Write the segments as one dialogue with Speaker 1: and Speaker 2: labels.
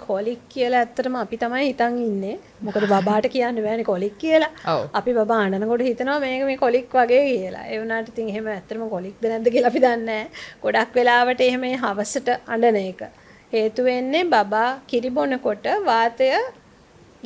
Speaker 1: කොලික් කියලා ඇත්තටම අපි තමයි හිතන් ඉන්නේ. මොකද බබාට කියන්න බෑනේ කොලික් කියලා. අපි බබා අඬනකොට හිතනවා මේක මේ කොලික් වගේ කියලා. ඒ වුණාට ඉතින් එහෙම ඇත්තටම කොලික්ද නැද්ද කියලා අපි දන්නේ නැහැ. ගොඩක් වෙලාවට එහෙම හවසට අඬන එක. හේතු වෙන්නේ බබා කිරි බොනකොට වාතය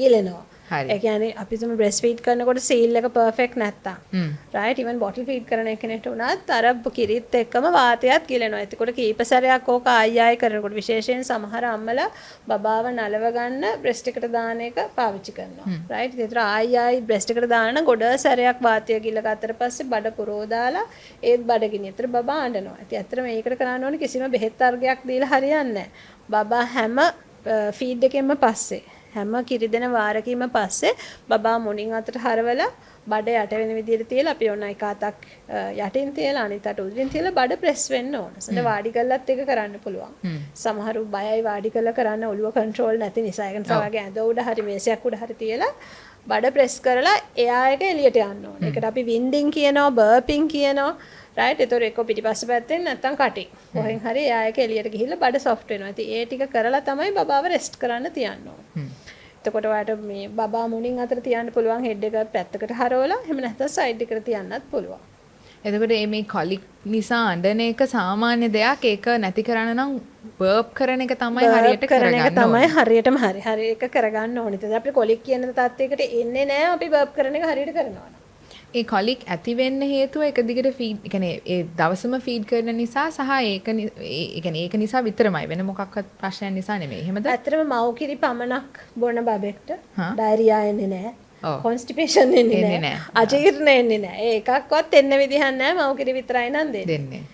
Speaker 1: ගිලෙනවා. ඒ කියන්නේ අපි තුම බ්‍රෙස්ට් ෆීඩ් කරනකොට සීල් එක පර්ෆෙක්ට් නැත්තම් රයිට් ඉවන් බොටල් ෆීඩ් කරන කෙනෙක්ට උනත් අර කිරිත් එක්කම වාතයත් ගිලෙනවා. එතකොට කීප සැරයක් ඕක ආයි කරනකොට විශේෂයෙන් සමහර අම්මලා බබාව නලව ගන්න බ්‍රෙස්ට් එකට දාන එක පාවිච්චි කරනවා. රයිට් ඒතර ආයි බ්‍රෙස්ට් එකට දාන ගොඩ සැරයක් වාතය ගිල ගත්තට පස්සේ බඩ පුරව දාලා ඒත් බඩගිනි. ඒතර බබා අඬනවා. ඉතින් ඇත්තට මේකට කරන්න ඕනේ කිසිම බෙහෙත් අර්ගයක් දීලා හරියන්නේ නැහැ. බබා හැම ෆීඩ් එකෙන්ම පස්සේ හැම කිරි දෙන වාරකීම පස්සේ බබා මුණින් අතට හරවලා බඩ යට වෙන විදිහට තියලා අපි ඔන්න එක අතක් යටින් තියලා අනිත් අත උඩින් තියලා බඩ ප්‍රෙස් වෙන්න ඕන. සඳ වාඩි කළත් ඒක කරන්න පුළුවන්. සමහරු බයයි වාඩි කළා කරන්න ඔළුව කන්ට්‍රෝල් නැති නිසා ඒක නිසා වගේ ඇඳ උඩ හරි මේසයක් උඩ හරි තියලා බඩ ප්‍රෙස් කරලා එයා එක එළියට යන්න ඕන. ඒකට අපි වින්ඩින් කියනවා, බර්පින් කියනවා. රයිට් ඒතොර එක පිටිපස්ස පැත්තෙන් නැත්තම් කටින්. කොහෙන් හරි එයා එක එළියට ගිහිල්ලා බඩ සොෆ්ට් වෙනවා. ඉතින් ඒ ටික කරලා තමයි බබාව රෙස්ට් කරන්න තියන්න ඕන. එතකොට ඔයාලට මේ බබා මුණින් අතර තියන්න පුළුවන් හෙඩ් එක පැත්තකට හරවලා එහෙම නැත්නම් සයිඩ් එකට තියන්නත් පුළුවන්.
Speaker 2: එතකොට මේ කොලික් නිසා අඬන එක සාමාන්‍ය දෙයක්. ඒක නැති කරන්න නම් බර්ප් කරන එක තමයි හරියට කරගන්න ඕනේ.
Speaker 1: තමයි හරියටම හරි ඒක කරගන්න ඕනේ. ඉතින් අපිට කොලික් කියන තත්යකට එන්නේ නැහැ අපි බර්ප් කරන එක හරියට කරනවා.
Speaker 2: ඒ කොලික් ඇති වෙන්න හේතුව එක දිගට ෆීඩ් කියන්නේ ඒ දවසම ෆීඩ් කරන නිසා සහ ඒක නිසා විතරමයි වෙන මොකක්වත් ප්‍රශ්නයක් නිසා නෙමෙයි. එහෙමද?
Speaker 1: ඇත්තටම මව් කිරි පමණක් බොන බබෙක්ට ඩයරියා එන්නේ නැහැ. කොන්ස්ටිපේෂන් එන්නේ නැහැ. අජීර්ණ එන්නේ නැහැ. ඒ එකක්වත් එන්න විදිහක් නැහැ. මව් කිරි විතරයි නම් දෙන්නේ.